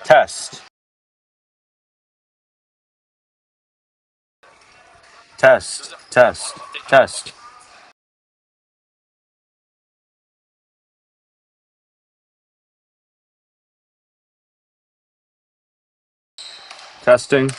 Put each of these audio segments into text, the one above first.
Test. Test. Test. Test. Testing.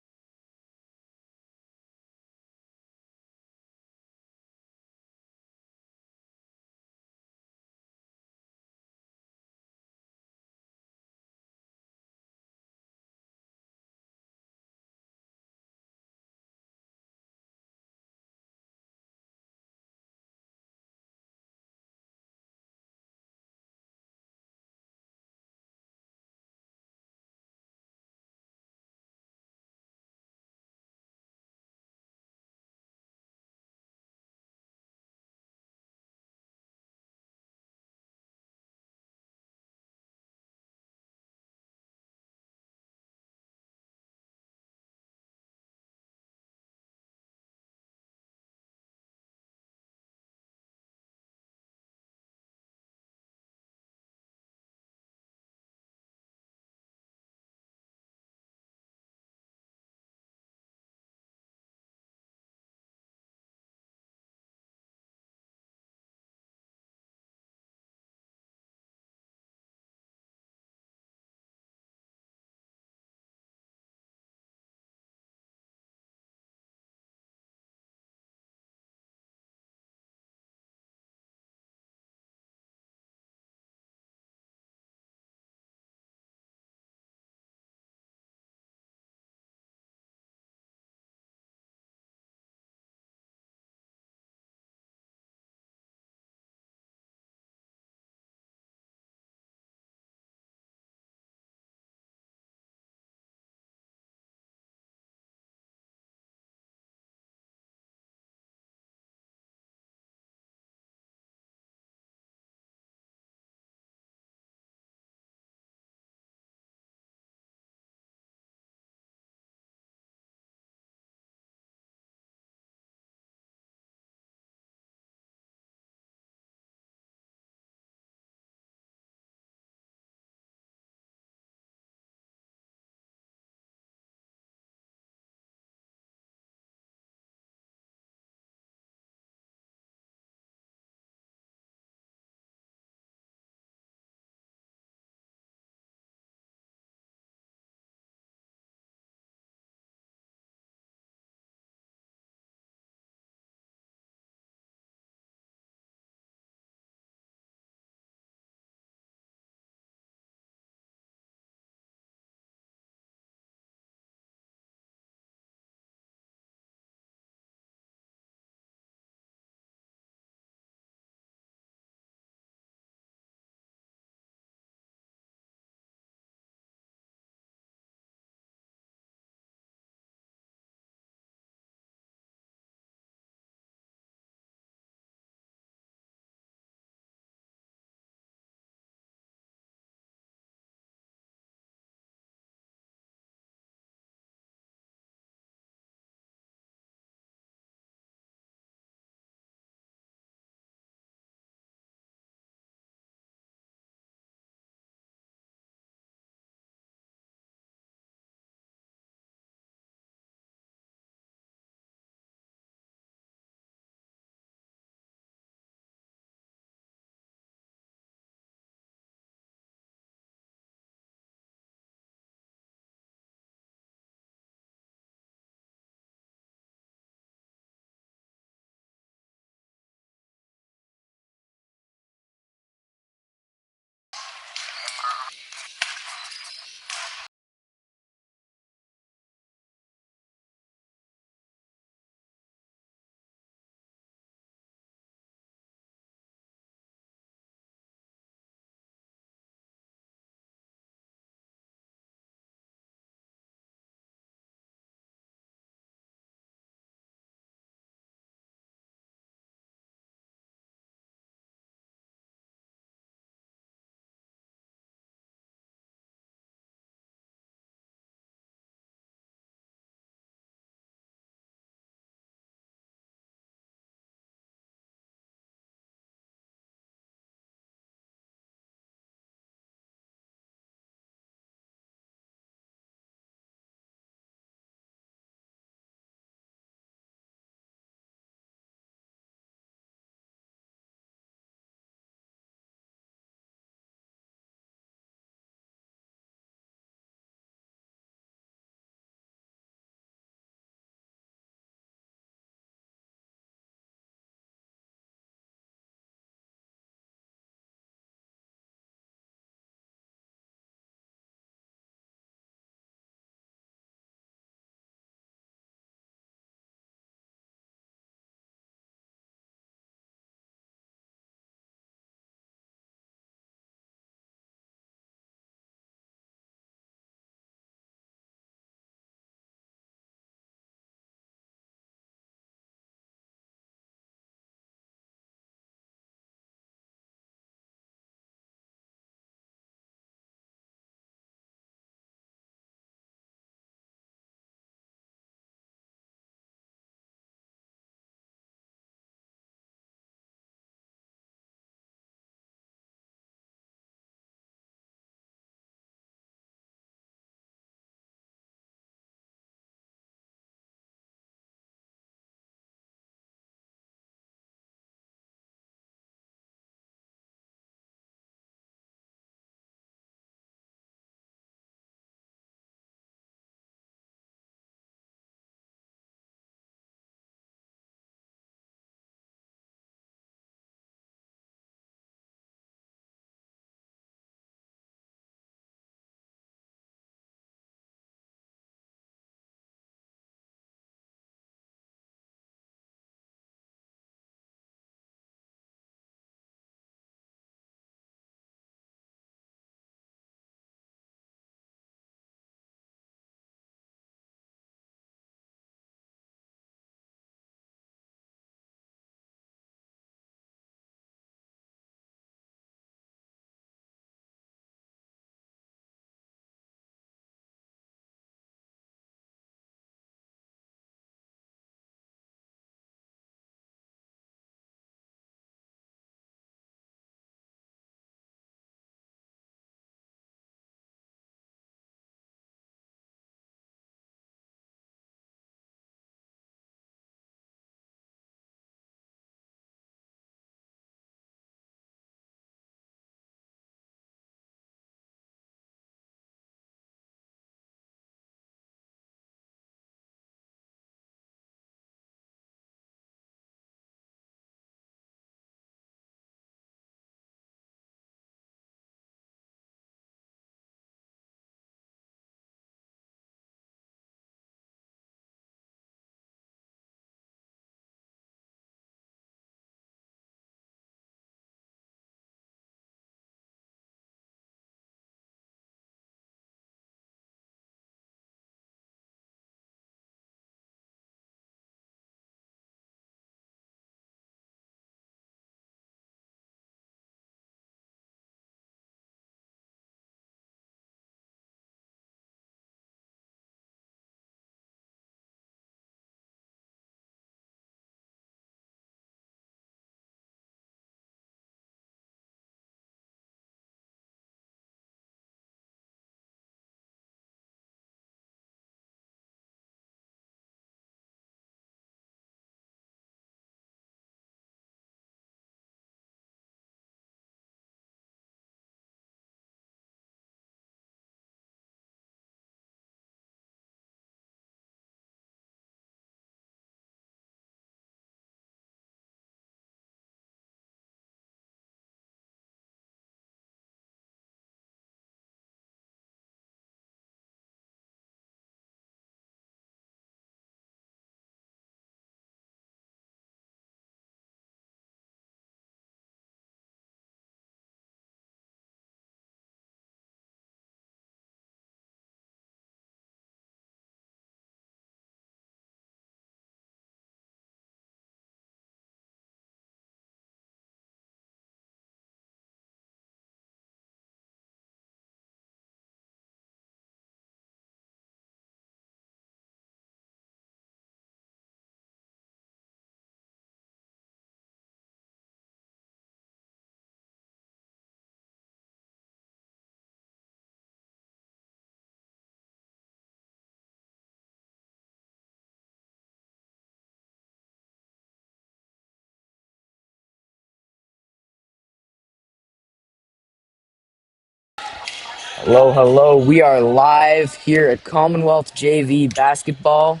Hello, hello. We are live here at Commonwealth JV basketball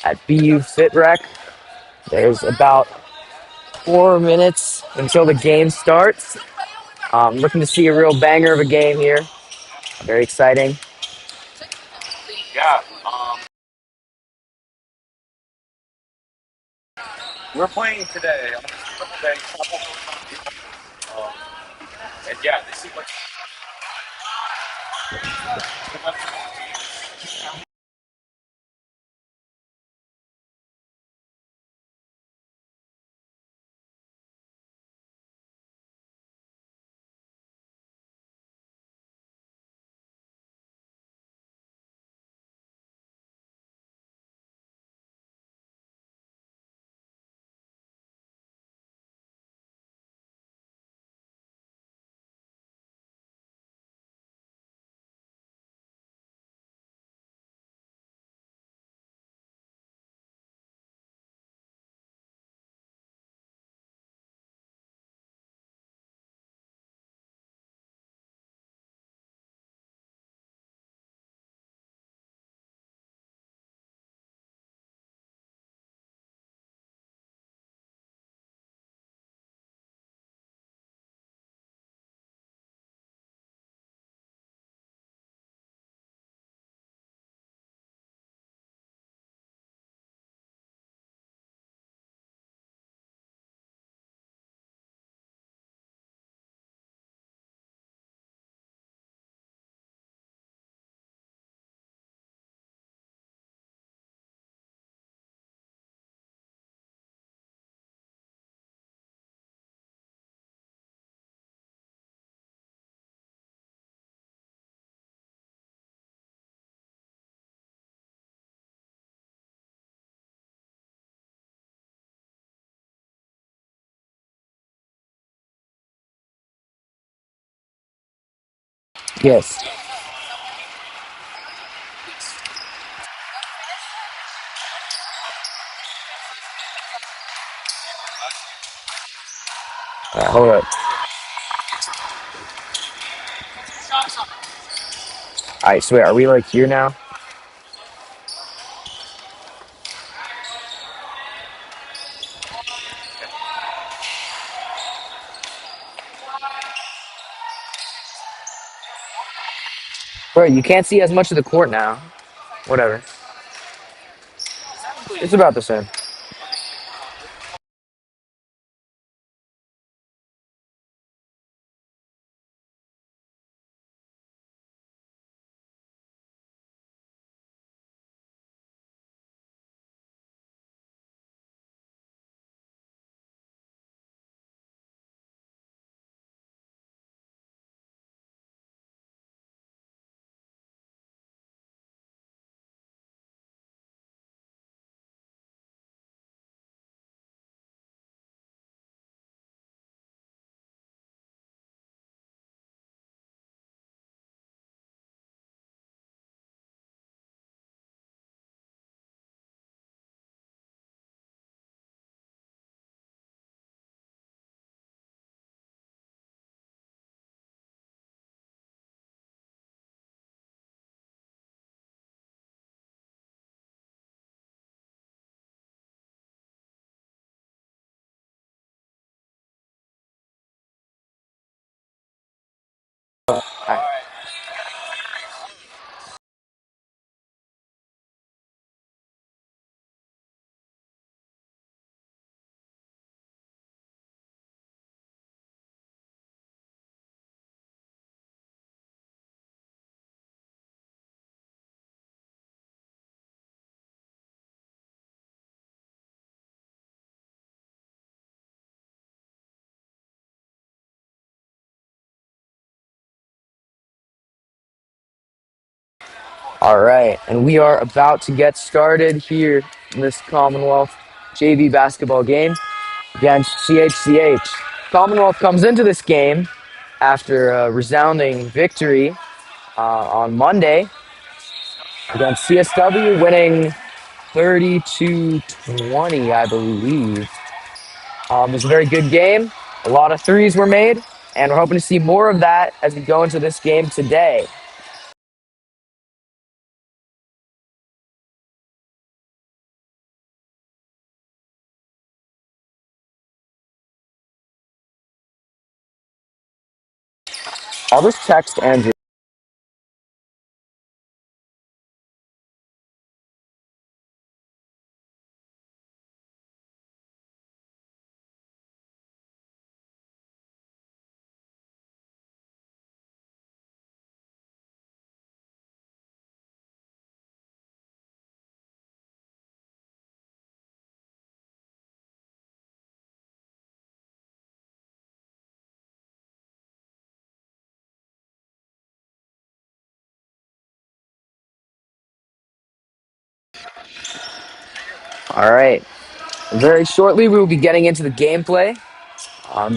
at BU Fit Rec. There's about 4 minutes until the game starts. Looking to see a real banger of a game here. Very exciting. Yeah, we're playing today on this triple day. Um, and yeah, this is what. Yes. Hold up. All right, so wait, are we like here now? Bro, you can't see as much of the court now. Whatever. It's about the same. All right. All right, and we are about to get started here in this Commonwealth JV basketball game against CHCH. Commonwealth comes into this game after a resounding victory on Monday against CSW, winning 32-20, I believe. It was a very good game. A lot of threes were made, and we're hoping to see more of that as we go into this game today. I'll just text Andrew. All right. Very shortly, we will be getting into the gameplay.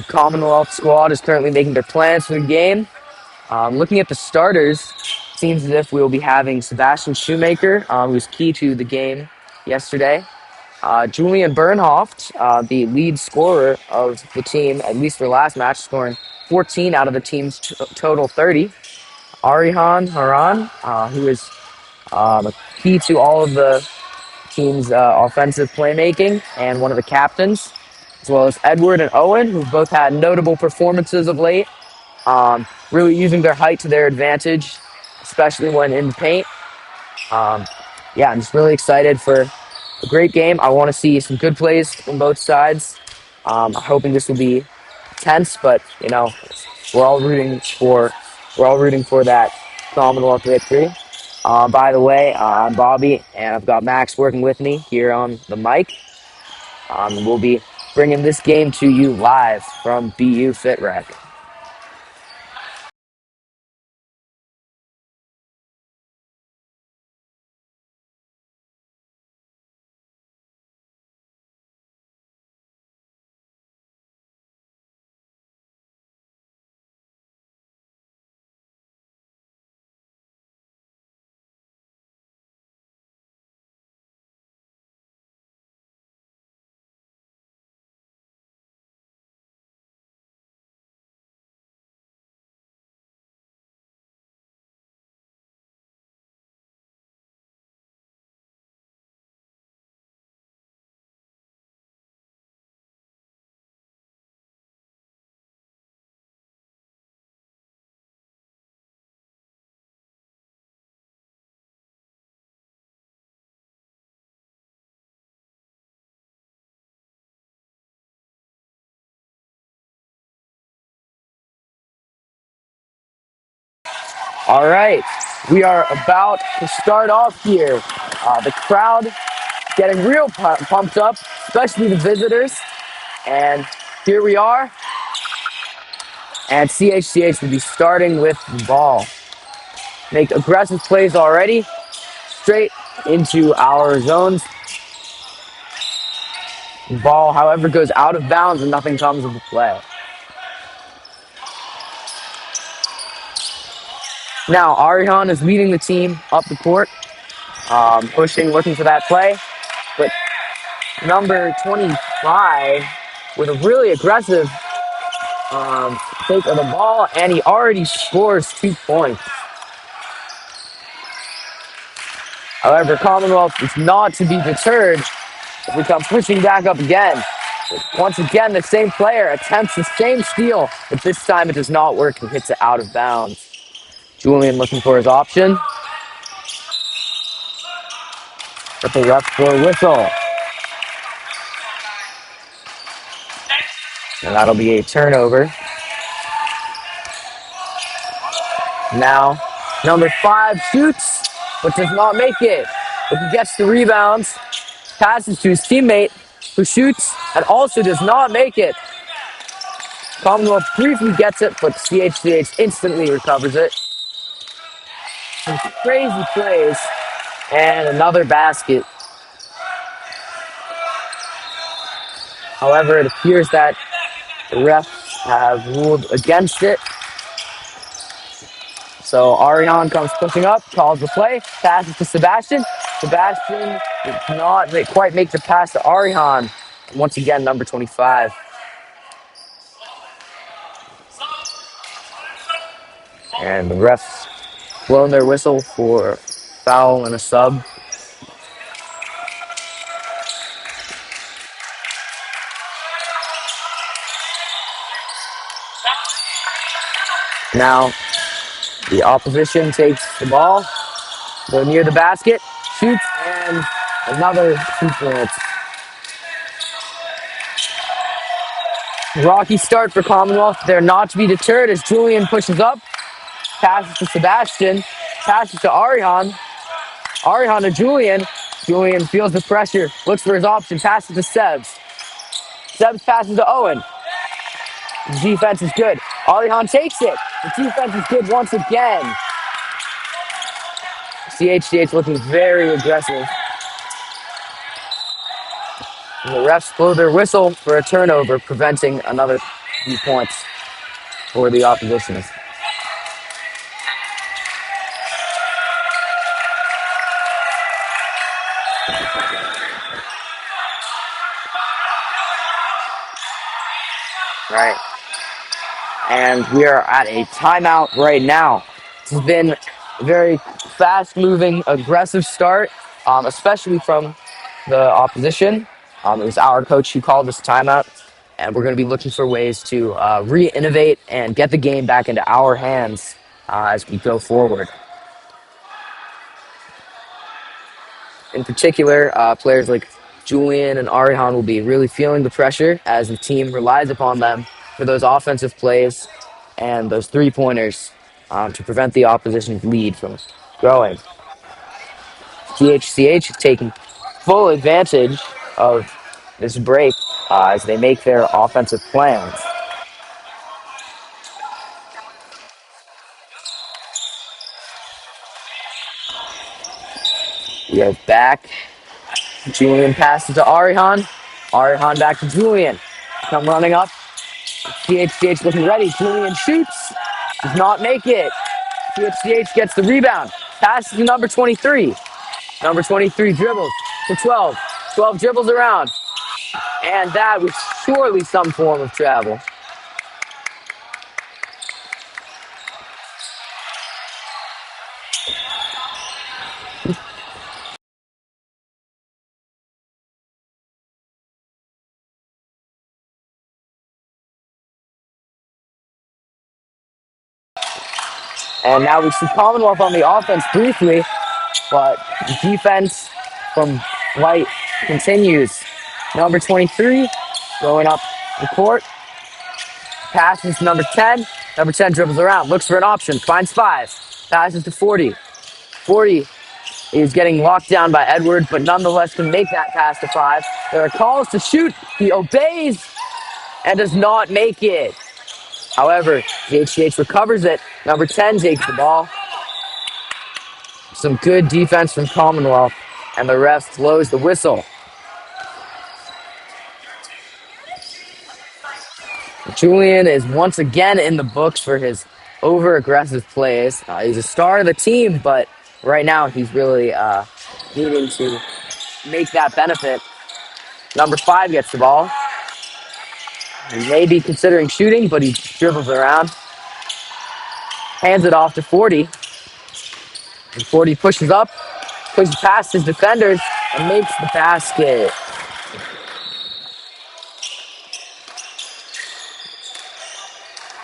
Commonwealth squad is currently making their plans for the game. Looking at the starters, seems as if we will be having Sebastian Shoemaker, who was key to the game yesterday. Julian Bernhoft, the lead scorer of the team, at least for last match, scoring 14 out of the team's total 30. Arihan Haran, who is key to all of the team's offensive playmaking and one of the captains, as well as Edward and Owen, who've both had notable performances of late, really using their height to their advantage, especially when in the paint. Um, yeah, I'm just really excited for a great game. I want to see some good plays from both sides. I'm hoping this will be tense, but we're all rooting for that Commonwealth victory. By the way, I'm Bobby, and I've got Max working with me here on the mic. We'll be bringing this game to you live from BU Fit Rec. All right, we are about to start off here. The crowd getting real pumped up, especially the visitors. And here we are. And CHCH will be starting with the ball. Make aggressive plays already, straight into our zones. The ball, however, goes out of bounds and nothing comes of the play. Now, Arihan is leading the team up the court, pushing, looking for that play. But number 25 with a really aggressive take of the ball, and he already scores 2 points. However, Commonwealth is not to be deterred. We come pushing back up again. Once again, the same player attempts the same steal, but this time it does not work and hits it out of bounds. Julian looking for his option. But the ref for a whistle. And that'll be a turnover. Now, number 5 shoots, but does not make it. But he gets the rebounds, passes to his teammate, who shoots and also does not make it. Commonwealth briefly gets it, but CHCH instantly recovers it. Some crazy plays, and another basket. However, it appears that the refs have ruled against it. So Arihan comes pushing up, calls the play, passes to Sebastian. Sebastian did not quite make the pass to Arihan. Once again, number 25. And the refs blown their whistle for foul and a sub. Now the opposition takes the ball, go near the basket, shoots, and another 2 points. Rocky start for Commonwealth. They're not to be deterred as Julian pushes up, passes to Sebastian, passes to Arihan. Arihan to Julian. Julian feels the pressure, looks for his option, passes to Sebs. Sebs passes to Owen. The defense is good. Arihan takes it. The defense is good once again. CHCH looking very aggressive. And the refs blow their whistle for a turnover, preventing another few points for the opposition. Right. And we are at a timeout right now. This has been a very fast-moving, aggressive start, especially from the opposition. It was our coach who called this timeout, and we're going to be looking for ways to re-innovate and get the game back into our hands as we go forward. In particular, players like Julian and Arihan will be really feeling the pressure as the team relies upon them for those offensive plays and those three-pointers to prevent the opposition's lead from growing. GHCH is taking full advantage of this break as they make their offensive plans. We are back. Julian passes to Arihan. Arihan back to Julian. Come running up. GHCH looking ready. Julian shoots. Does not make it. GHCH gets the rebound. Passes to number 23. Number 23 dribbles to 12. 12 dribbles around. And that was surely some form of travel. And now we see Commonwealth on the offense briefly, but the defense from White continues. Number 23 going up the court. Passes to number 10. Number 10 dribbles around, looks for an option, finds 5. Passes to 40. 40 is getting locked down by Edward, but nonetheless can make that pass to 5. There are calls to shoot. He obeys and does not make it. However, GHGH recovers it. Number 10 takes the ball. Some good defense from Commonwealth, and the ref blows the whistle. Julian is once again in the books for his over-aggressive plays. He's a star of the team, but right now he's really needing to make that benefit. Number 5 gets the ball. He may be considering shooting, but he dribbles around. Hands it off to 40. And 40 pushes up, pushes past his defenders, and makes the basket.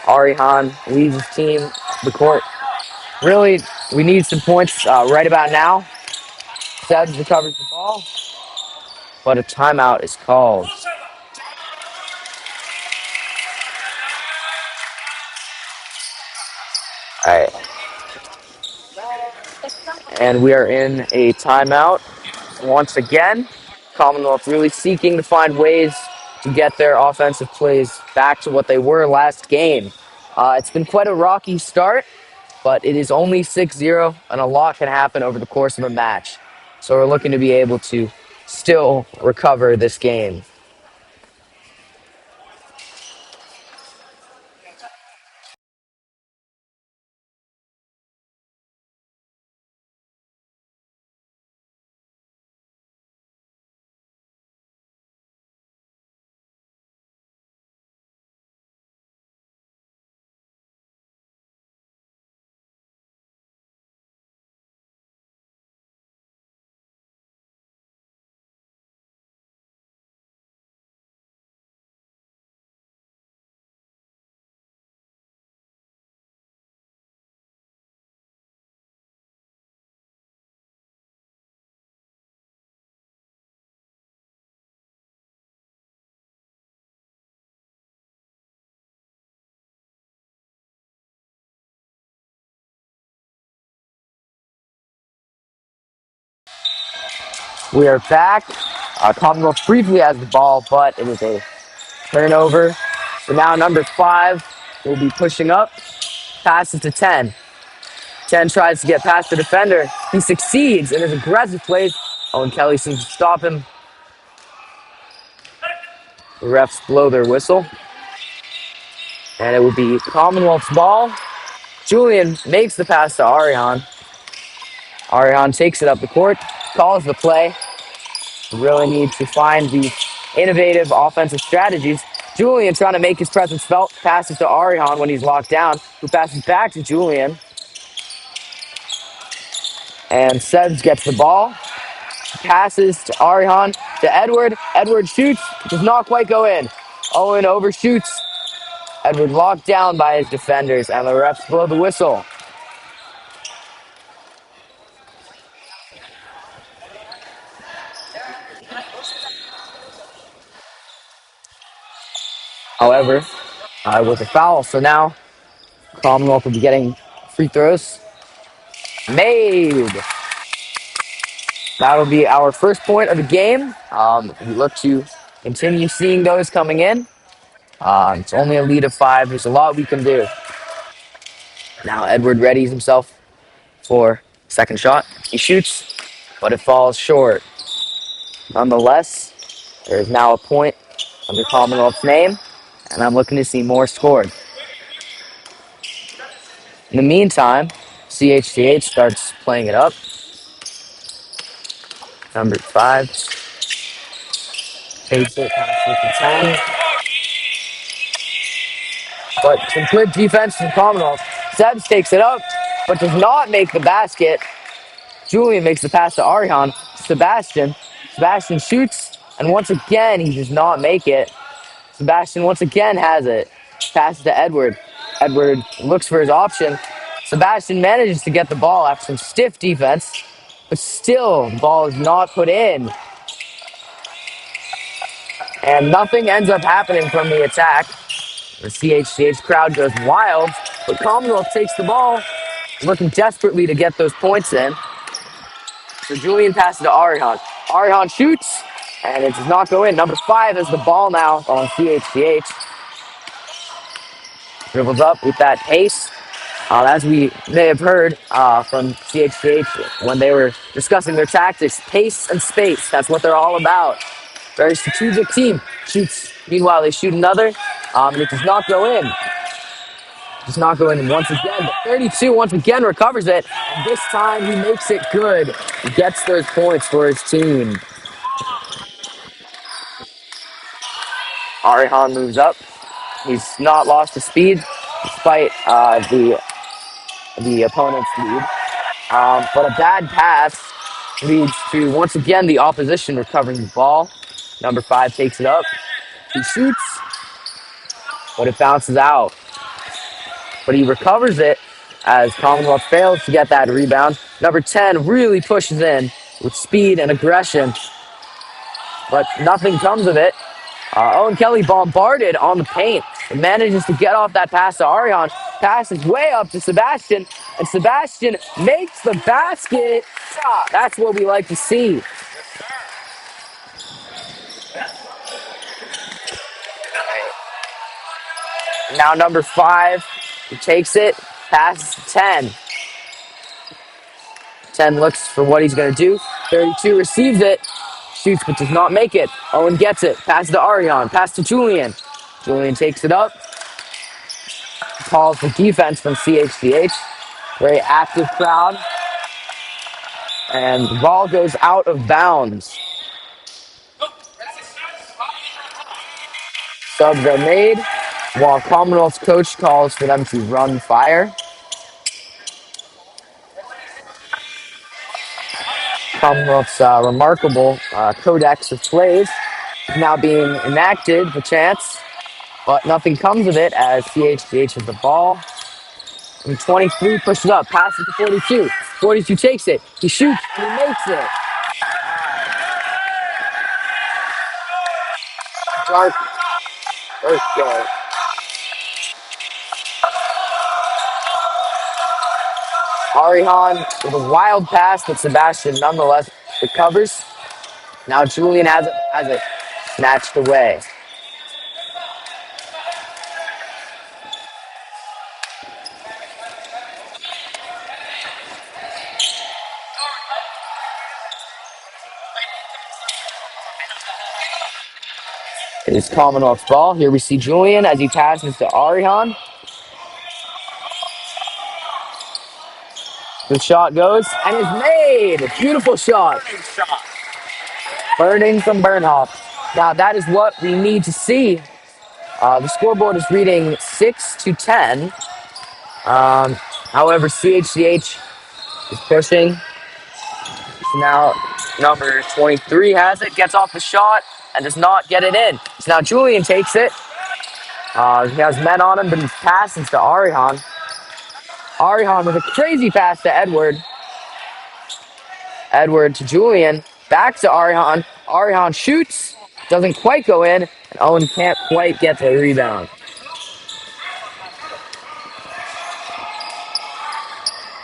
Arihan leads his team the court. Really, we need some points right about now. Sebs recovers the ball, but a timeout is called. All right. And we are in a timeout once again. Commonwealth really seeking to find ways to get their offensive plays back to what they were last game. It's been quite a rocky start, but it is only 6-0, and a lot can happen over the course of a match. So we're looking to be able to still recover this game. We are back. Commonwealth briefly has the ball, but it is a turnover. So now number 5 will be pushing up. Passes to 10. 10 tries to get past the defender. He succeeds in his aggressive plays. Owen Kelly seems to stop him. The refs blow their whistle. And it will be Commonwealth's ball. Julian makes the pass to Ariane. Ariane takes it up the court, calls the play. We really need to find the innovative offensive strategies. Julian trying to make his presence felt. Passes to Ariane when he's locked down, who passes back to Julian. And Sebs gets the ball. Passes to Ariane to Edward. Edward shoots. Does not quite go in. Owen overshoots. Edward locked down by his defenders, and the refs blow the whistle. However, it was a foul, so now Commonwealth will be getting free throws made. That'll be our first point of the game. We look to continue seeing those coming in. It's only a lead of 5. There's a lot we can do. Now Edward readies himself for second shot. He shoots, but it falls short. Nonetheless, there is now a point under Commonwealth's name, and I'm looking to see more scored. In the meantime, CHCH starts playing it up. Number 5 takes it, passes to 10. But some good defense from Commonwealth. Sebs takes it up, but does not make the basket. Julian makes the pass to Ariane. Sebastian. Sebastian shoots, and once again, he does not make it. Sebastian once again has it. Passes to Edward. Edward looks for his option. Sebastian manages to get the ball after some stiff defense, but still, the ball is not put in. And nothing ends up happening from the attack. The CHCH crowd goes wild, but Commonwealth takes the ball, looking desperately to get those points in. So Julian passes to Ariane. Ariane shoots, and it does not go in. Number 5 has the ball now on CHCH. Dribbles up with that pace. As we may have heard from CHCH when they were discussing their tactics, pace and space, that's what they're all about. Very strategic team. Shoots. Meanwhile, they shoot another, and it does not go in. Does not go in once again, but 32 once again recovers it, and this time he makes it good. He gets those points for his team. Arihan moves up. He's not lost his speed despite the opponent's lead. But a bad pass leads to, once again, the opposition recovering the ball. Number 5 takes it up. He shoots, but it bounces out. But he recovers it as Commonwealth fails to get that rebound. Number 10 really pushes in with speed and aggression, but nothing comes of it. Owen Kelly bombarded on the paint and manages to get off that pass to Ariane. Passes way up to Sebastian, and Sebastian makes the basket. That's what we like to see. Now number 5, he takes it, passes to 10. 10 looks for what he's going to do. 32 receives it, shoots but does not make it. Owen gets it, passes to Ariane, pass to Julian. Julian takes it up, calls for defense from CHCH. Very active crowd. And the ball goes out of bounds. Subs are made while Commonwealth's coach calls for them to run fire. Commonwealth's remarkable codex of plays is now being enacted, the chance, but nothing comes of it as CHGH has the ball. And 23 pushes up, passes to 42. 42 takes it, he shoots, and he makes it. Dark first go. Arihan with a wild pass, but Sebastian nonetheless recovers. Now Julian has it snatched away. It is Commonwealth's ball. Here we see Julian as he passes to Arihan. The shot goes and is made. A beautiful shot. Shot. Burning from Bernhoff. Now that is what we need to see. The scoreboard is reading 6-10. However, CHCH is pushing. Now number 23 has it, gets off the shot, and does not get it in. So now Julian takes it. He has men on him, but he passes to Arihan. Arihan with a crazy pass to Edward. Edward to Julian. Back to Arihan. Arihan shoots. Doesn't quite go in. And Owen can't quite get the rebound.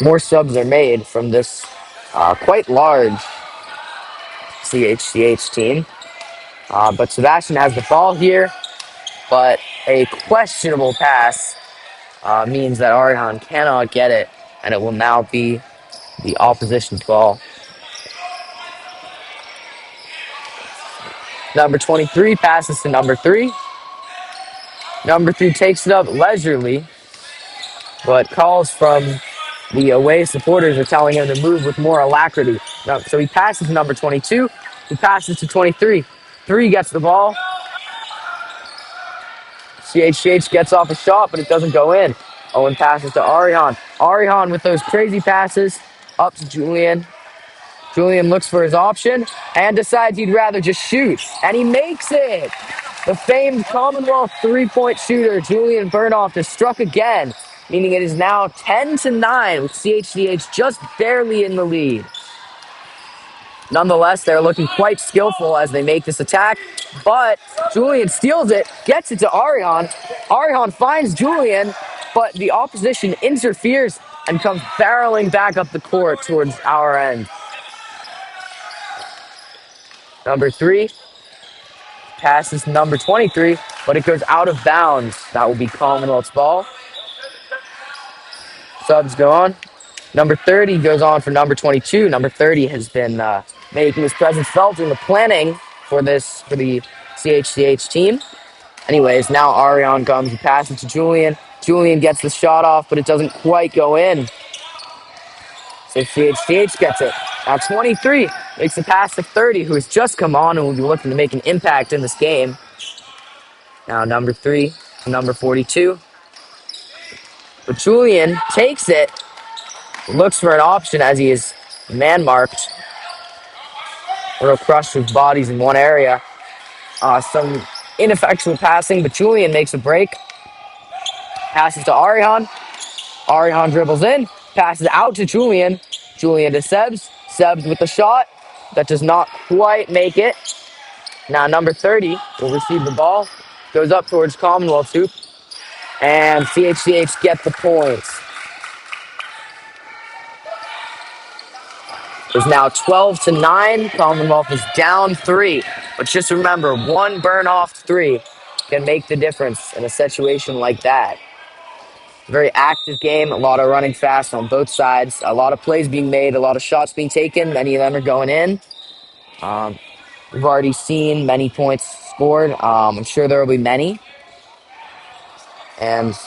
More subs are made from this quite large CHCH team. But Sebastian has the ball here. But a questionable pass means that Arihan cannot get it. And it will now be the opposition's ball. Number 23 passes to number 3. Number 3 takes it up leisurely, but calls from the away supporters are telling him to move with more alacrity. So he passes to number 22. He passes to 23. 3 gets the ball. CHCH gets off a shot, but it doesn't go in. Owen passes to Arihan. Arihan with those crazy passes up to Julian. Julian looks for his option and decides he'd rather just shoot. And he makes it! The famed Commonwealth three-point shooter, Julian Bernhoff, has struck again, meaning it is now 10-9 with CHCH just barely in the lead. Nonetheless, they're looking quite skillful as they make this attack, but Julian steals it, gets it to Arihan. Arihan finds Julian, but the opposition interferes and comes barreling back up the court towards our end. Number 3 passes number 23, but it goes out of bounds. That will be Commonwealth's ball. Subs go on. Number 30 goes on for number 22. Number 30 has been making his presence felt in the planning for the CHCH team. Anyways, now Arihan comes and passes to Julian. Julian gets the shot off, but it doesn't quite go in. So CHCH gets it. Now 23 makes the pass to 30, who has just come on and will be looking to make an impact in this game. Now number 3 to number 42. But Julian takes it, looks for an option as he is man-marked. Real crushed with bodies in one area. Some ineffectual passing, but Julian makes a break. Passes to Arihan. Arihan dribbles in, passes out to Julian. Julian to Sebs. Sebs with the shot. That does not quite make it. Now number 30 will receive the ball. Goes up towards Commonwealth's hoop. And CHCH get the points. It's now 12-9. Commonwealth is down 3. But just remember, one Bernhoff 3 can make the difference in a situation like that. Very active game, a lot of running fast on both sides, a lot of plays being made, a lot of shots being taken, many of them are going in. We've already seen many points scored. I'm sure there will be many. And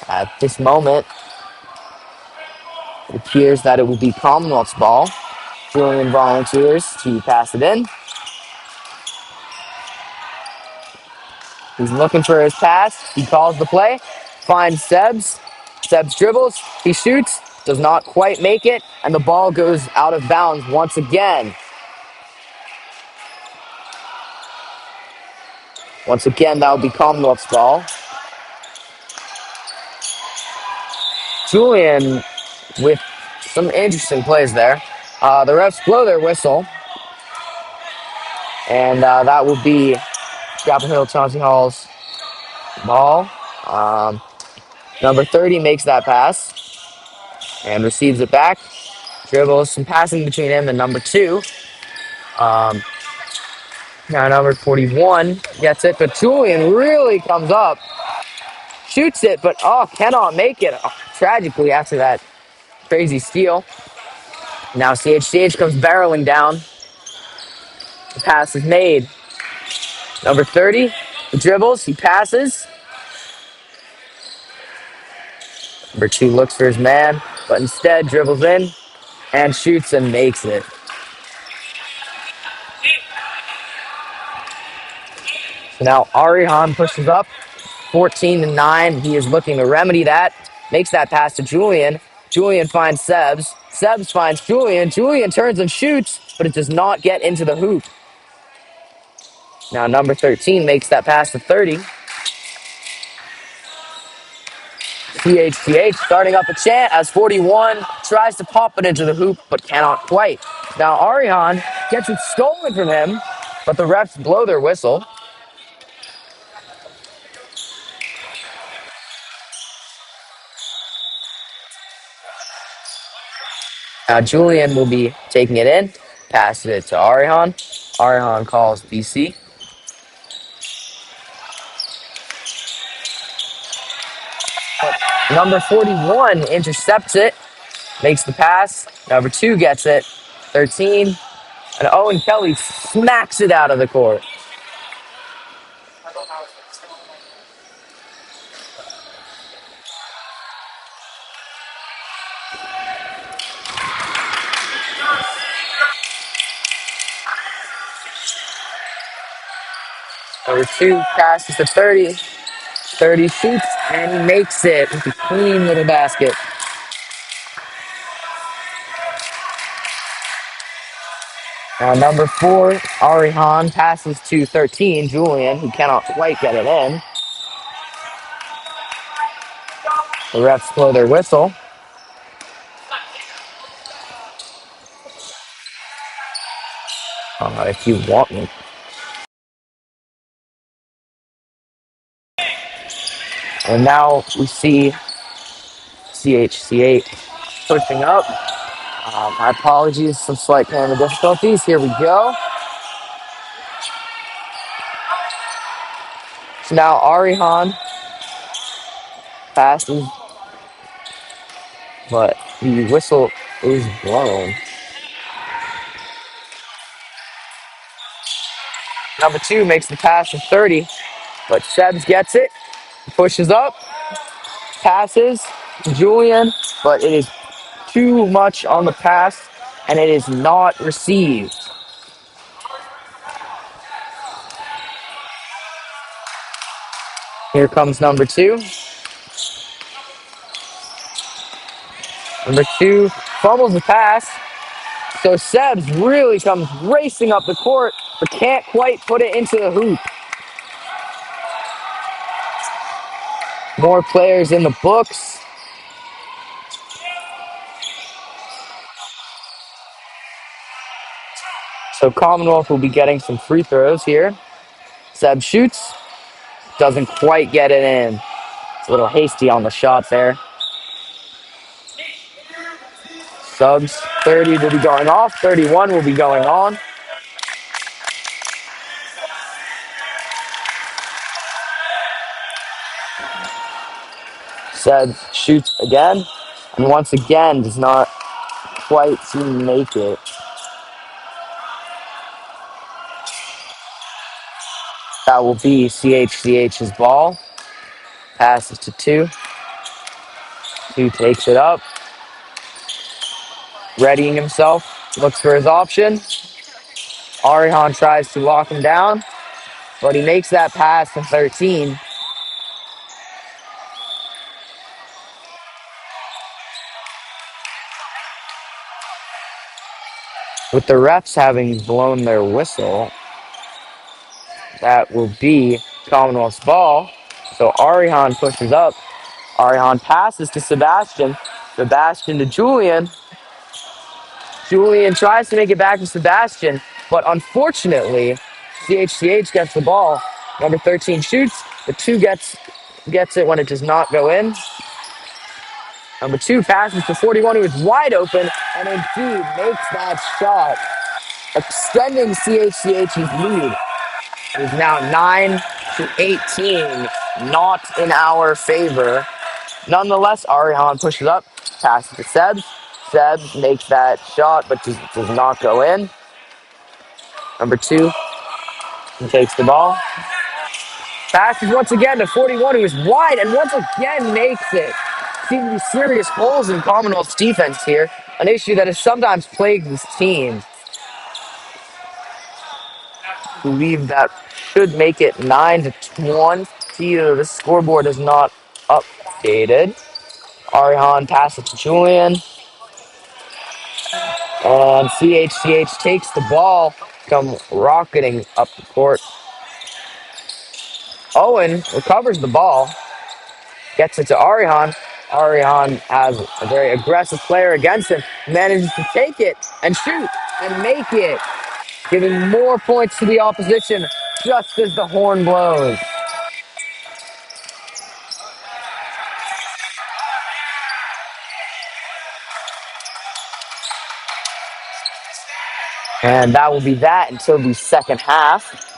at this moment, it appears that it will be Commonwealth's ball. Julian volunteers to pass it in. He's looking for his pass. He calls the play. Finds Sebs. Sebs dribbles. He shoots. Does not quite make it. And the ball goes out of bounds once again. Once again, that will be Commonwealth's ball. Julian with some interesting plays there. The refs blow their whistle. And that will be Hill-Chauncey Hall's ball. Number 30 makes that pass and receives it back. Dribbles, some passing between him and number 2. Now number 41 gets it, but Julian really comes up, shoots it, but cannot make it. Tragically, after that crazy steal. Now CHCH comes barreling down. The pass is made. Number 30, he dribbles, he passes. Number 2 looks for his man, but instead dribbles in and shoots and makes it. So now Arihan pushes up, 14-9. He is looking to remedy that. Makes that pass to Julian. Julian finds Sebs. Sebs finds Julian. Julian turns and shoots, but it does not get into the hoop. Now number 13 makes that pass to 30. CHCH starting up a chant as 41 tries to pop it into the hoop, but cannot quite. Now Arihan gets it stolen from him, but the refs blow their whistle. Now Julian will be taking it in, passes it to Arihan. Arihan calls BC. Number 41 intercepts it, makes the pass. Number 2 gets it. 13. And Owen Kelly smacks it out of the court. Number 2 passes to 30. 30 shoots, and he makes it with a clean little basket. Now, number 4, Arihan passes to 13, Julian, who cannot quite get it in. The refs blow their whistle. If you want me. And now we see CHCH pushing up. My apologies, some slight camera difficulties. Here we go. So now Arihan passes, but the whistle is blown. Number 2 makes the pass to 30, but Sebs gets it, pushes up, passes to Julian, but it is too much on the pass, and it is not received. Here comes number 2. Number 2 fumbles the pass, so Sebs really comes racing up the court, but can't quite put it into the hoop. More players in the books. So Commonwealth will be getting some free throws here. Seb shoots, doesn't quite get it in. It's a little hasty on the shot there. Subs 30 will be going off, 31 will be going on. Seb shoots again, and once again does not quite seem to make it. That will be CHCH's ball. Passes to 2. 2 takes it up. Readying himself, looks for his option. Arihan tries to lock him down, but he makes that pass to 13. With the refs having blown their whistle, that will be Commonwealth's ball. So Arihan pushes up. Arihan passes to Sebastian. Sebastian to Julian. Julian tries to make it back to Sebastian, but unfortunately, CHCH gets the ball. Number 13 shoots. The 2 gets it when it does not go in. Number 2 passes to 41, who is wide open, and indeed makes that shot. extending CHCH's lead. It is now 9-18, not in our favor. Nonetheless, Arihan pushes up, passes to Sebs. Sebs makes that shot, but does not go in. Number 2, he takes the ball. Passes once again to 41, who is wide, and once again makes it. Seems to be serious holes in Commonwealth's defense here, an issue that has sometimes plagued this team. I believe that should make it 9-20. The scoreboard is not updated. Arihan passes to Julian. And CHCH takes the ball, come rocketing up the court. Owen recovers the ball, gets it to Arihan. Arihan has a very aggressive player against him, manages to take it and shoot and make it, giving more points to the opposition just as the horn blows. And that will be that until the second half.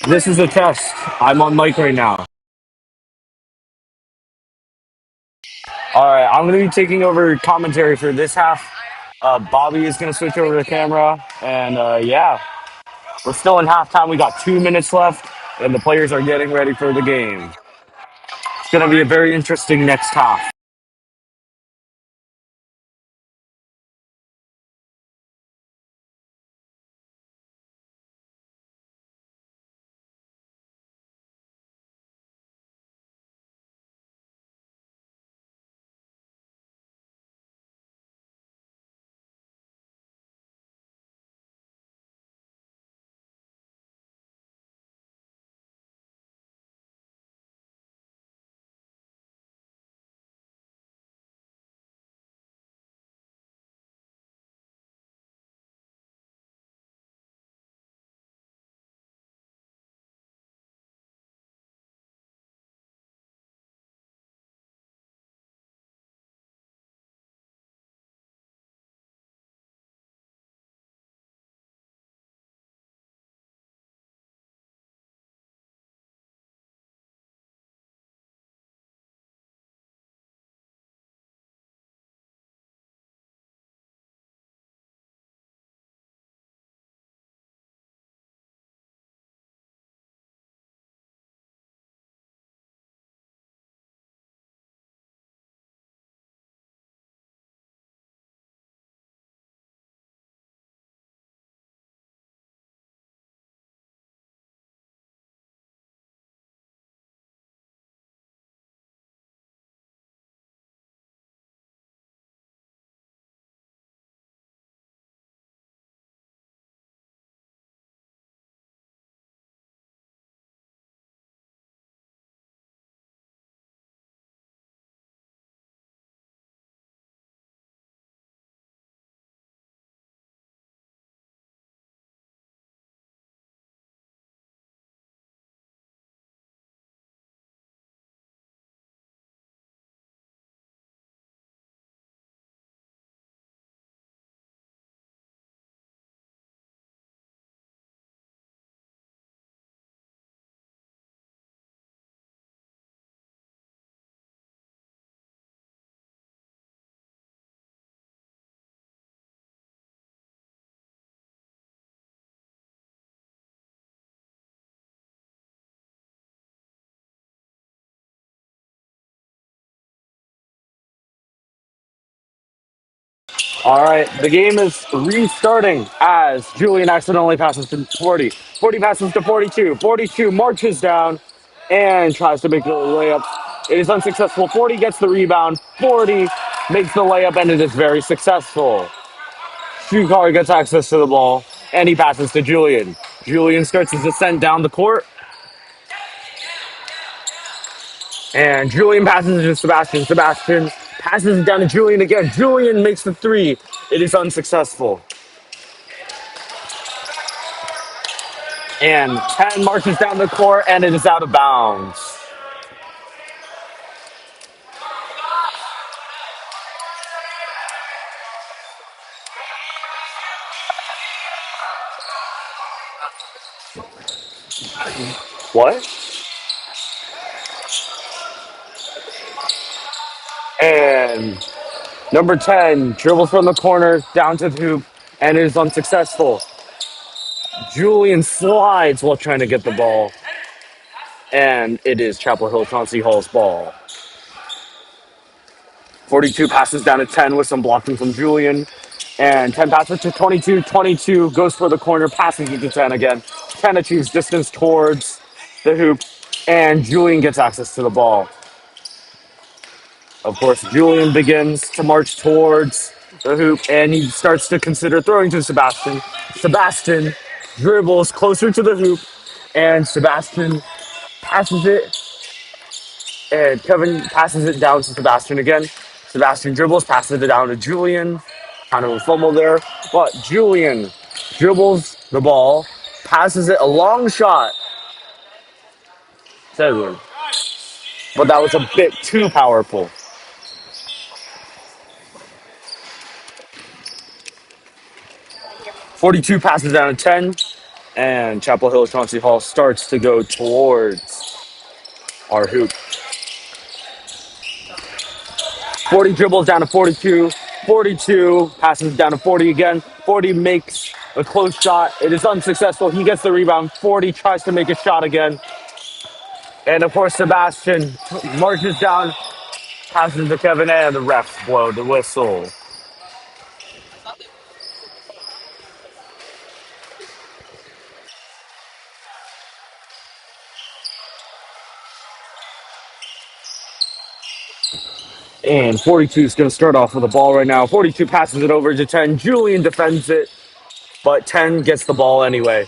This is a test. I'm on mic right now. All right, I'm going to be taking over commentary for this half. Bobby is going to switch over the camera. And yeah, we're still in halftime. We got 2 minutes left, and the players are getting ready for the game. It's going to be a very interesting next half. All right, the game is restarting as Julian accidentally passes to 40. 40 passes to 42. 42 marches down and tries to make the layup. It is unsuccessful. 40 gets the rebound. 40 makes the layup, and it is very successful. Shukar gets access to the ball, and he passes to Julian. Julian starts his descent down the court, and Julian passes to Sebastian. Sebastian passes it down to Julian again. Julian makes the three. It is unsuccessful. And 10 marches down the court, and it is out of bounds. What? And number 10 dribbles from the corner down to the hoop, and it is unsuccessful. Julian slides while trying to get the ball, and it is Chapel Hill-Chauncey Hall's ball. 42 passes down to 10 with some blocking from Julian. And 10 passes to 22. 22 goes for the corner, passes it to 10 again. 10 achieves distance towards the hoop, and Julian gets access to the ball. Of course, Julian begins to march towards the hoop, and he starts to consider throwing to Sebastian. Sebastian dribbles closer to the hoop, and Sebastian passes it, and Kevin passes it down to Sebastian again. Sebastian dribbles, passes it down to Julian. Kind of a fumble there, but Julian dribbles the ball, passes it a long shot to Edward, but that was a bit too powerful. 42 passes down to 10, and Chapel Hill Chauncey Hall starts to go towards our hoop. 40 dribbles down to 42. 42 passes down to 40 again. 40 makes a close shot. It is unsuccessful. He gets the rebound. 40 tries to make a shot again. And of course, Sebastian marches down, passes to Kevin, and the refs blow the whistle. And 42 is going to start off with the ball right now. 42 passes it over to 10. Julian defends it, but 10 gets the ball anyway.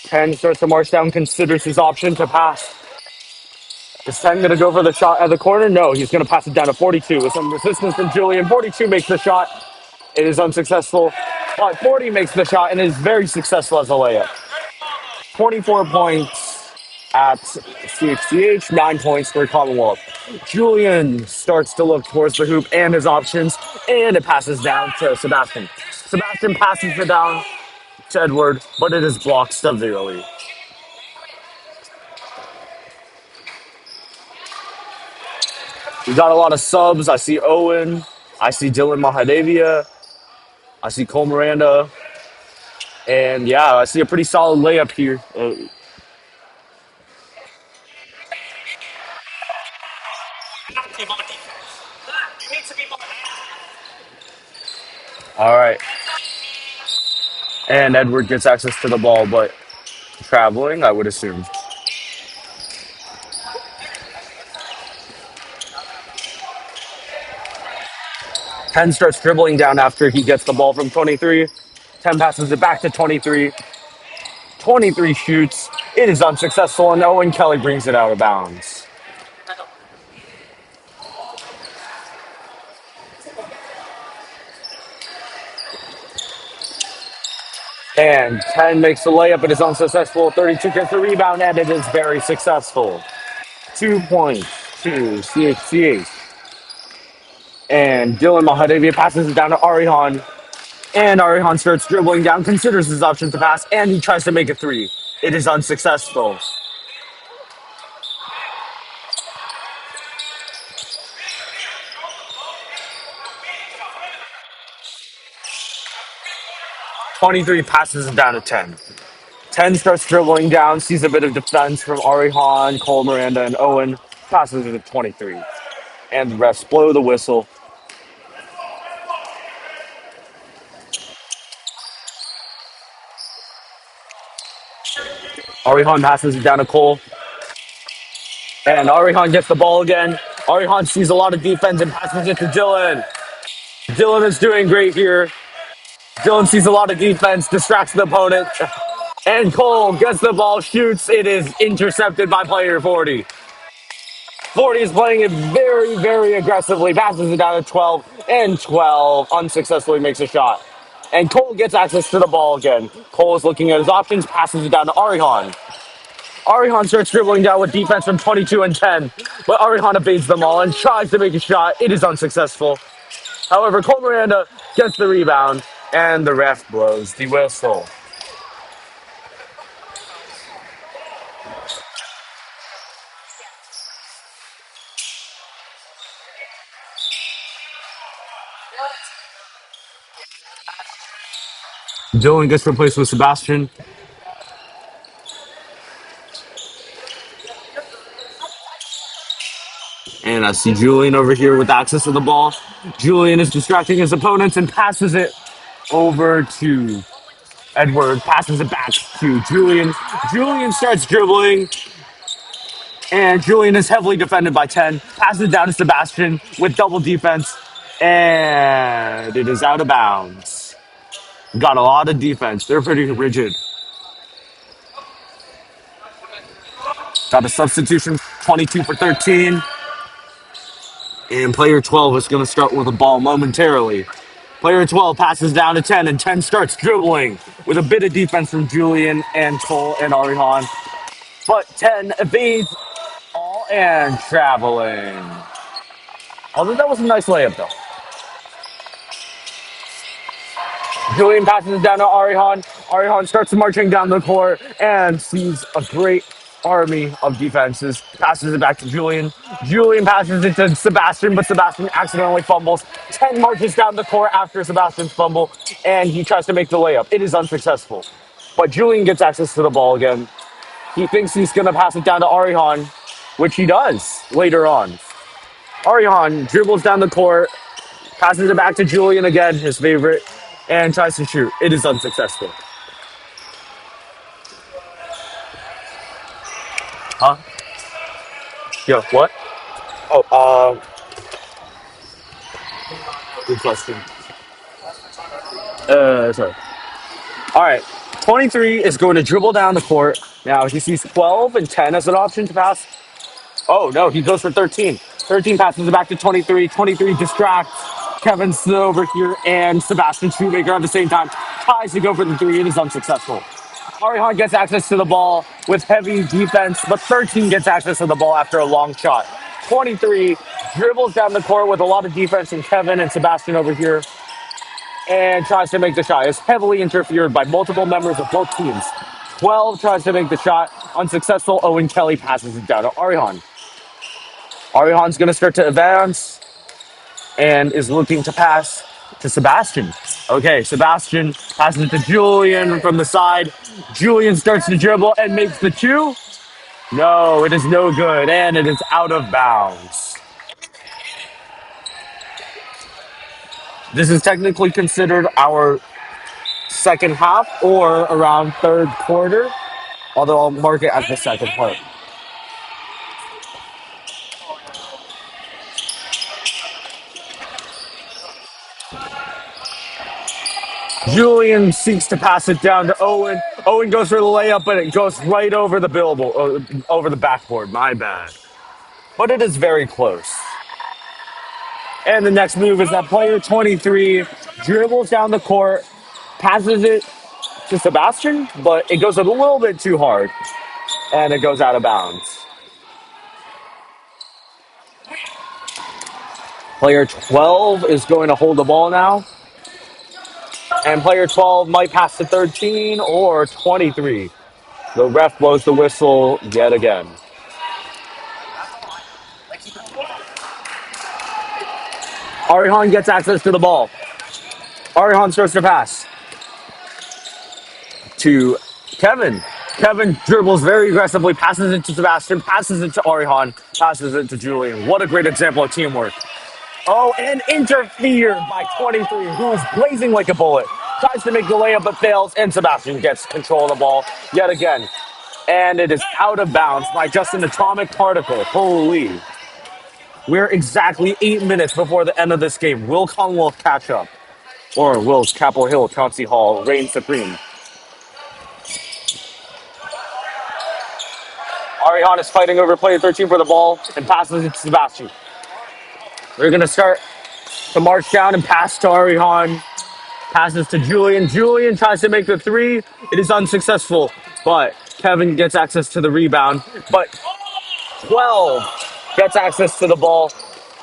10 starts to march down, considers his option to pass. Is 10 going to go for the shot at the corner? No, he's going to pass it down to 42 with some resistance from Julian. 42 makes the shot. It is unsuccessful, but 40 makes the shot and is very successful as a layup. 24 points at CHCH, 9 points for Commonwealth. Julian starts to look towards the hoop and his options, and it passes down to Sebastian. Sebastian passes it down to Edward, but it is blocked severely. We got a lot of subs. I see Owen. I see Dylan Mahadevia. I see Cole Miranda. And yeah, I see a pretty solid layup here. All right. And Edward gets access to the ball, but traveling, I would assume. Penn starts dribbling down after he gets the ball from 23. 10 passes it back to 23. 23 shoots. It is unsuccessful, and Owen Kelly brings it out of bounds. And 10 makes the layup. It is unsuccessful. 32 gets the rebound, and it is very successful. 2 points to CHCH. And Dylan Mahadevia passes it down to Arihan. And Arihan starts dribbling down, considers his option to pass, and he tries to make a three. It is unsuccessful. 23 passes it down to 10. 10 starts dribbling down, sees a bit of defense from Arihan, Cole Miranda, and Owen. Passes it to 23. And the refs blow the whistle. Arihan passes it down to Cole. And Arihan gets the ball again. Arihan sees a lot of defense and passes it to Dylan. Dylan is doing great here. Dylan sees a lot of defense, distracts the opponent. And Cole gets the ball, shoots. It is intercepted by player 40. 40 is playing it very, very aggressively, passes it down to 12, and 12 unsuccessfully makes a shot. And Cole gets access to the ball again. Cole is looking at his options, passes it down to Arihan. Arihan starts dribbling down with defense from 22 and 10, but Arihan evades them all and tries to make a shot. It is unsuccessful. However, Cole Miranda gets the rebound, and the ref blows the whistle. Dylan gets replaced with Sebastian. And I see Julian over here with access to the ball. Julian is distracting his opponents and passes it over to Edward. Passes it back to Julian. Julian starts dribbling. And Julian is heavily defended by 10. Passes it down to Sebastian with double defense. And it is out of bounds. Got a lot of defense. They're pretty rigid. Got a substitution, 22 for 13. And player 12 is going to start with the ball momentarily. Player 12 passes down to 10, and 10 starts dribbling with a bit of defense from Julian and Cole and Arihan. But 10 evades all and traveling. Although that was a nice layup, though. Julian passes it down to Arihan. Arihan starts marching down the court and sees a great army of defenses. Passes it back to Julian. Julian passes it to Sebastian, but Sebastian accidentally fumbles. 10 marches down the court after Sebastian's fumble, and he tries to make the layup. It is unsuccessful. But Julian gets access to the ball again. He thinks he's going to pass it down to Arihan, which he does later on. Arihan dribbles down the court, passes it back to Julian again, his favorite, and tries to shoot. It is unsuccessful. Huh? Yo, what? Oh, good question. Sorry. All right. 23 is going to dribble down the court. Now he sees 12 and 10 as an option to pass. Oh, no, he goes for 13. 13 passes it back to 23. 23 distracts Kevin Snow over here and Sebastian Shoemaker at the same time. Tries to go for the three. It is unsuccessful. Arihan gets access to the ball with heavy defense, but 13 gets access to the ball after a long shot. 23 dribbles down the court with a lot of defense from Kevin and Sebastian over here and tries to make the shot. It's heavily interfered by multiple members of both teams. 12 tries to make the shot. Unsuccessful. Owen Kelly passes it down to Arihan. Arihan's going to start to advance and is looking to pass to Sebastian. Okay, Sebastian passes it to Julian from the side. Julian starts to dribble and makes the two. No, it is no good, and it is out of bounds. This is technically considered our second half or around third quarter, although I'll mark it as the second part. Julian seeks to pass it down to Owen. Owen goes for the layup, but it goes right over the billboard, over the backboard. My bad. But it is very close. And the next move is that player 23 dribbles down the court, passes it to Sebastian, but it goes a little bit too hard, and it goes out of bounds. Player 12 is going to hold the ball now. And player 12 might pass to 13 or 23. The ref blows the whistle yet again. Arihan gets access to the ball. Arihan starts to pass to Kevin. Kevin dribbles very aggressively, passes it to Sebastian, passes it to Arihan, passes it to Julian. What a great example of teamwork. Oh, and interfered by 23, who is blazing like a bullet. Tries to make the layup but fails, and Sebastian gets control of the ball yet again. And it is out of bounds by just an atomic particle. Holy. We're exactly 8 minutes before the end of this game. Will Commonwealth catch up? Or will Capitol Hill, Chauncey Hall reign supreme? Arihan is fighting over player 13 for the ball and passes it to Sebastian. They're going to start to march down and pass to Arihan. Passes to Julian. Julian tries to make the three. It is unsuccessful, but Kevin gets access to the rebound. But 12 gets access to the ball,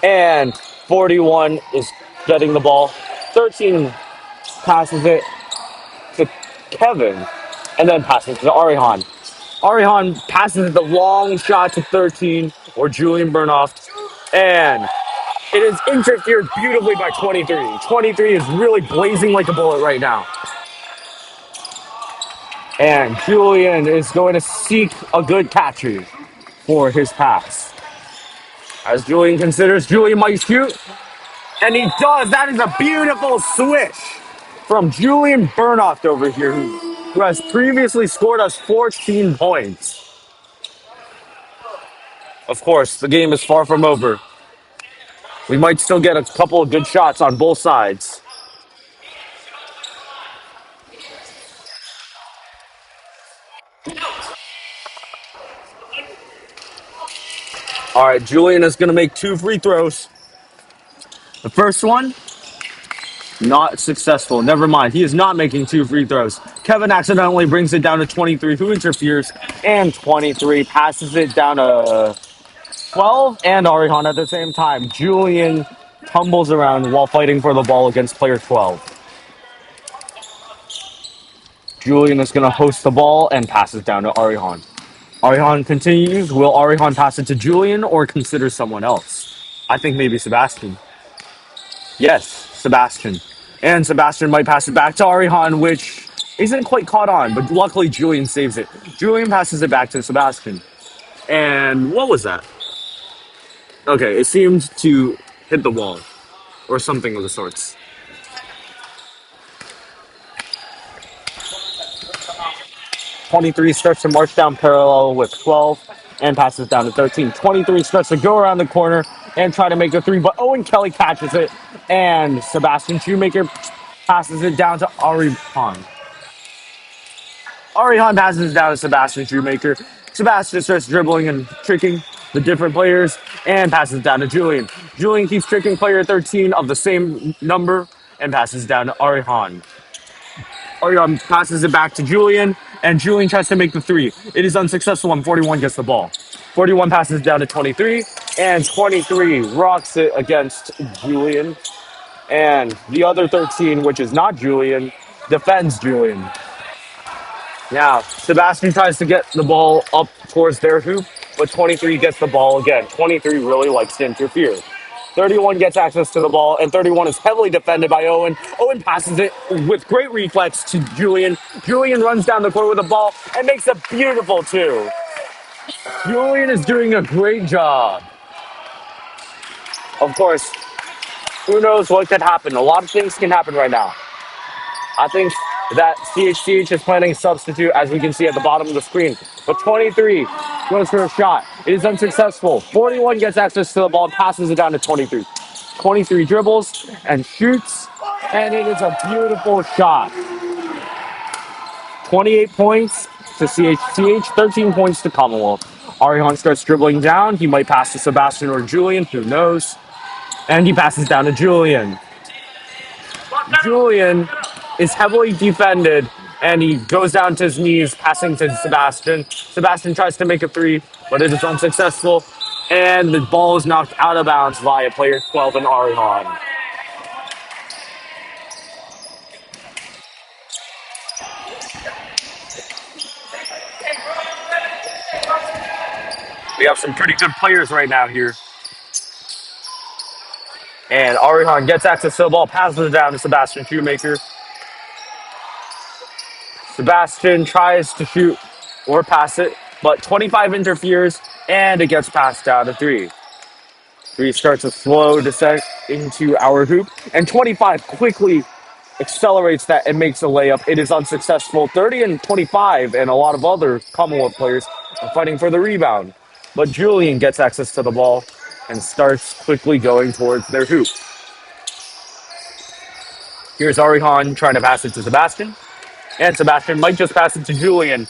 and 41 is getting the ball. 13 passes it to Kevin, and then passes it to Arihan. Arihan passes the long shot to 13, or Julian Burnoff, and it is interfered beautifully by 23. 23 is really blazing like a bullet right now. And Julian is going to seek a good catcher for his pass. As Julian considers, Julian might shoot. And he does. That is a beautiful switch from Julian Burnoff over here, who has previously scored us 14 points. Of course, the game is far from over. We might still get a couple of good shots on both sides. All right, Julian is going to make 2 free throws. The first one, not successful. Never mind. He is not making 2 free throws. Kevin accidentally brings it down to 23, who interferes, and 23 passes it down to 12 and Arihan at the same time. Julian tumbles around while fighting for the ball against player 12. Julian is going to host the ball and pass it down to Arihan. Arihan continues. Will Arihan pass it to Julian or consider someone else? I think maybe Sebastian. Yes, Sebastian. And Sebastian might pass it back to Arihan, which isn't quite caught on, but luckily Julian saves it. Julian passes it back to Sebastian. And what was that? Okay, it seemed to hit the wall or something of the sorts. 23 starts to march down parallel with 12 and passes down to 13. 23 starts to go around the corner and try to make a three, but Owen Kelly catches it, and Sebastian Shoemaker passes it down to Arihan. Arihan passes it down to Sebastian Shoemaker. Sebastian starts dribbling and tricking the different players and passes it down to Julian. Julian keeps tricking player 13 of the same number and passes down to Arihan. Arihan passes it back to Julian, and Julian tries to make the three. It is unsuccessful, and 41 gets the ball. 41 passes down to 23, and 23 rocks it against Julian. And the other 13, which is not Julian, defends Julian. Now, Sebastian tries to get the ball up towards their hoop, but 23 gets the ball again. 23 really likes to interfere. 31 gets access to the ball, and 31 is heavily defended by Owen. Owen passes it with great reflex to Julian. Julian runs down the court with the ball and makes a beautiful 2. Julian is doing a great job. Of course, who knows what could happen. A lot of things can happen right now. I think that CHCH is planning a substitute, as we can see at the bottom of the screen. But 23 goes for a shot. It is unsuccessful. 41 gets access to the ball, passes it down to 23. 23 dribbles and shoots, and it is a beautiful shot. 28 points to CHCH, 13 points to Commonwealth. Arihan starts dribbling down. He might pass to Sebastian or Julian, who knows. And he passes down to Julian. Julian is heavily defended, and he goes down to his knees, passing to Sebastian. Sebastian tries to make a three, but it is unsuccessful, and the ball is knocked out of bounds via player 12 and Arihan. We have some pretty good players right now here. And Arihan gets access to the ball, passes it down to Sebastian Shoemaker. Sebastian tries to shoot or pass it, but 25 interferes, and it gets passed down to 3. 3 starts a slow descent into our hoop, and 25 quickly accelerates that and makes a layup. It is unsuccessful. 30 and 25, and a lot of other Commonwealth players are fighting for the rebound. But Julian gets access to the ball and starts quickly going towards their hoop. Here's Arihan trying to pass it to Sebastian. And Sebastian might just pass it to Julian.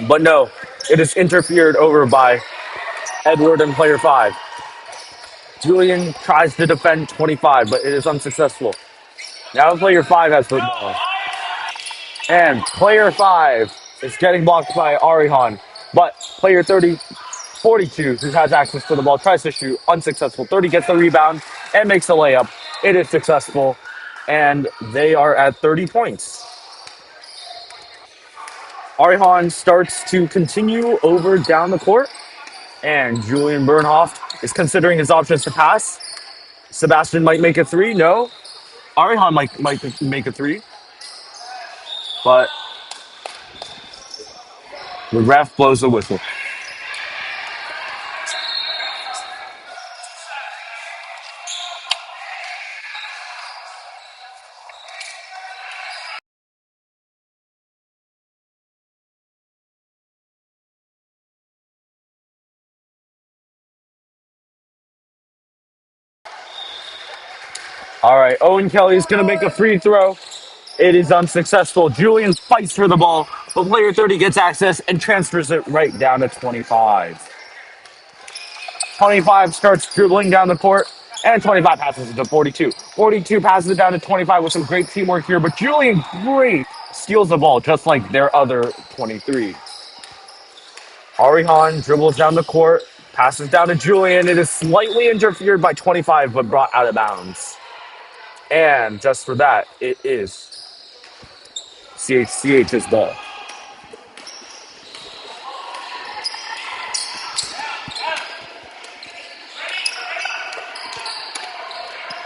But no, it is interfered over by Edward and player 5. Julian tries to defend 25, but it is unsuccessful. Now player 5 has the ball. And player 5 is getting blocked by Arihan. But player 30, 42, who has access to the ball, tries to shoot. Unsuccessful. 30 gets the rebound and makes a layup. It is successful. And they are at 30 points. Arihan starts to continue over down the court. And Julian Bernhoft is considering his options to pass. Sebastian might make a three. No. Arihan might make a three. But the ref blows the whistle. All right, Owen Kelly is going to make a free throw. It is unsuccessful. Julian fights for the ball, but player 30 gets access and transfers it right down to 25. 25 starts dribbling down the court, and 25 passes it to 42. 42 passes it down to 25 with some great teamwork here, but Julian great steals the ball just like their other 23. Arihan dribbles down the court, passes down to Julian. It is slightly interfered by 25, but brought out of bounds. And just for that, it is CHCH's ball.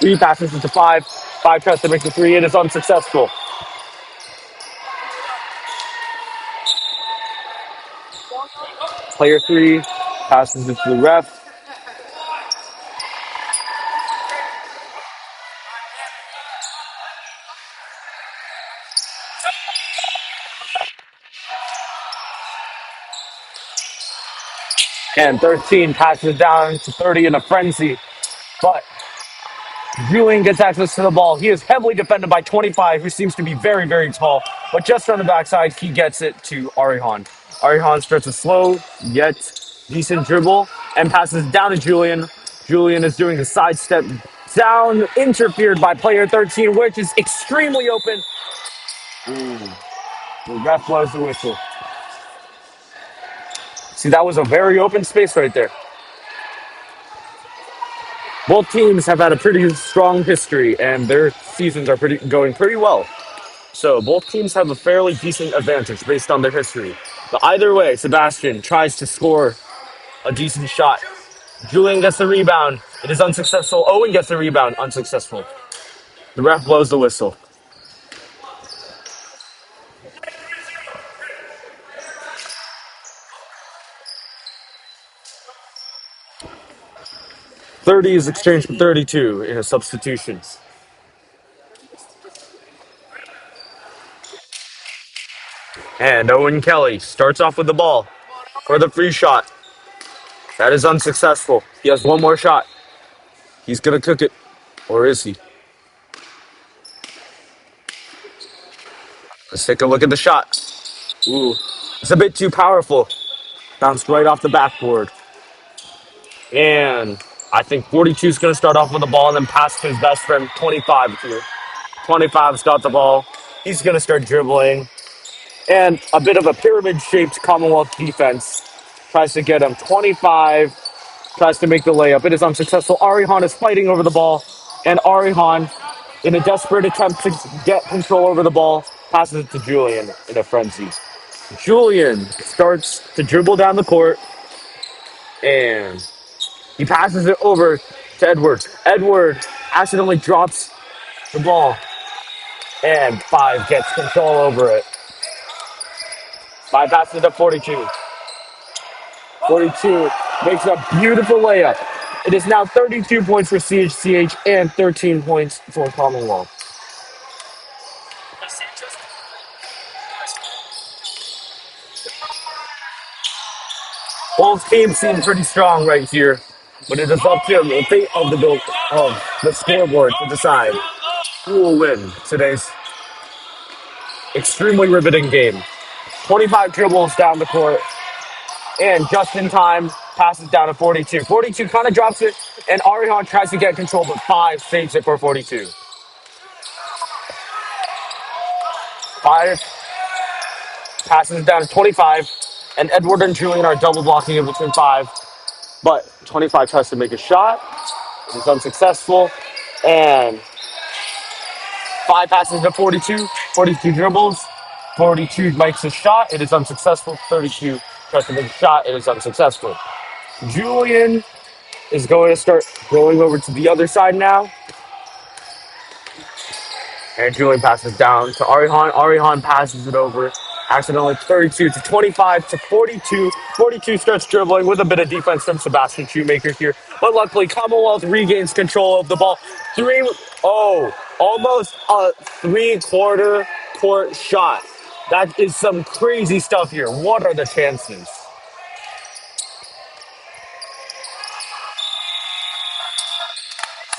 Three passes into 5. 5 tries to make the three. It is unsuccessful. Player 3 passes it to the ref. And 13 passes down to 30 in a frenzy. But Julian gets access to the ball. He is heavily defended by 25, who seems to be very, very tall. But just on the backside, he gets it to Arihan. Arihan starts a slow, yet decent dribble and passes down to Julian. Julian is doing the sidestep down, interfered by player 13, which is extremely open. The ref blows the whistle. See, that was a very open space right there. Both teams have had a pretty strong history, and their seasons are going pretty well. So both teams have a fairly decent advantage based on their history. But either way, Sebastian tries to score a decent shot. Julian gets the rebound. It is unsuccessful. Owen gets the rebound. Unsuccessful. The ref blows the whistle. .30 is exchanged for 32 in a substitutions. And Owen Kelly starts off with the ball for the free shot. That is unsuccessful. He has one more shot. He's going to cook it. Or is he? Let's take a look at the shot. Ooh, it's a bit too powerful. Bounced right off the backboard. And I think 42 is going to start off with the ball and then pass to his best friend, 25 here. 25's got the ball. He's going to start dribbling. And a bit of a pyramid-shaped Commonwealth defense tries to get him. 25 tries to make the layup. It is unsuccessful. Arihan is fighting over the ball. And Arihan, in a desperate attempt to get control over the ball, passes it to Julian in a frenzy. Julian starts to dribble down the court. And he passes it over to Edward. Edward accidentally drops the ball. And 5 gets control over it. 5 passes it to 42. 42 makes a beautiful layup. It is now 32 points for CHCH and 13 points for Commonwealth. Both teams seem pretty strong right here, but it is up to the fate of the scoreboard to decide who will win today's extremely riveting game. 25 dribbles down the court, and just in time passes down to 42. 42 kind of drops it, and Arihan tries to get control, but 5 saves it for 42. 5 passes it down to 25, and Edward and Julian are double blocking it between 5, but 25 tries to make a shot. It is unsuccessful, and 5 passes to 42. 42 dribbles. 42 makes a shot. It is unsuccessful. 32 tries to make a shot. It is unsuccessful. Julian is going to start going over to the other side now. And Julian passes down to Arihan. Arihan passes it over. Accidentally 32 to 25 to 42. 42 starts dribbling with a bit of defense from Sebastian Shoemaker here. But luckily, Commonwealth regains control of the ball. Almost a three-quarter court shot. That is some crazy stuff here. What are the chances?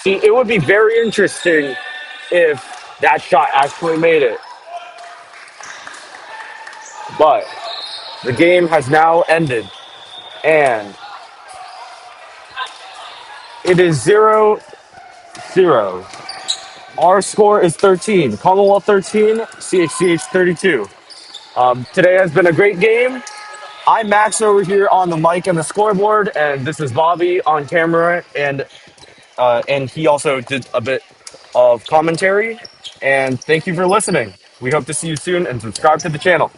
See, it would be very interesting if that shot actually made it. But the game has now ended, and it is 0-0. Our score is 13. Commonwealth 13, CHCH 32. Today has been a great game. I'm Max over here on the mic and the scoreboard, and this is Bobby on camera, and he also did a bit of commentary. And thank you for listening. We hope to see you soon, and subscribe to the channel.